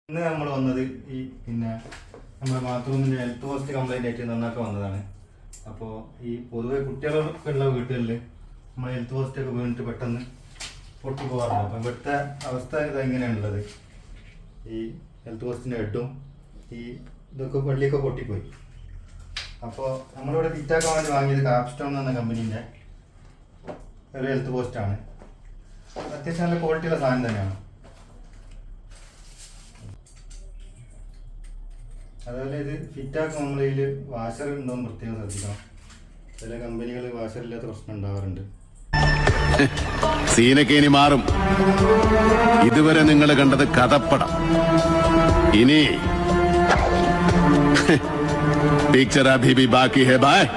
ഇന്ന് നമ്മൾ വന്നത് ഈ നമ്മുടെ ബാത്റൂമിൻ്റെ ഹെൽത്ത് പോസ്റ്റ് കംപ്ലൈൻ്റ് ആയിട്ട് നന്നാക്കാൻ വന്നതാണ്. അപ്പോൾ ഈ പൊതുവെ കുട്ടികളൊക്കെ ഉള്ള വീട്ടുകളിൽ നമ്മൾ ഹെൽത്ത് പോസ്റ്റൊക്കെ വീണിട്ട് പെട്ടെന്ന് പൊട്ടി പോകാറുണ്ട്. അപ്പം ഇവിടുത്തെ അവസ്ഥ ഇതെങ്ങനെയാണുള്ളത്. ഈ ഹെൽത്ത് പോസ്റ്റിൻ്റെ ഹെഡും ഈ ഇതൊക്കെ വെള്ളിയൊക്കെ പൊട്ടിപ്പോയി. അപ്പോൾ നമ്മളിവിടെ ഫിറ്റാക്കാൻ വേണ്ടി വാങ്ങിയത് കാപ്സ്റ്റോൺ എന്ന കമ്പനീൻ്റെ ഒരു ഹെൽത്ത് പോസ്റ്റാണ്. അത്യാവശ്യം നല്ല ക്വാളിറ്റിയുള്ള സാധനം തന്നെയാണ്. അതുപോലെ ഇത് ഫിറ്റാക്കുമ്പോൾ നമ്മളിതിൽ വാഷർ ഉണ്ടോയെന്ന് പ്രത്യേകം ശ്രദ്ധിക്കണം. ചില കമ്പനികൾ വാഷറില്ലാത്ത പ്രശ്നം ഉണ്ടാവാറുണ്ട്. സീനൊക്കെ ഇനി മാറും. ഇതുവരെ നിങ്ങൾ കണ്ടത് കഥപ്പടം. ഇനി പിക്ചർ അഭി ഭി ബാക്കി ഹെ ബായ്.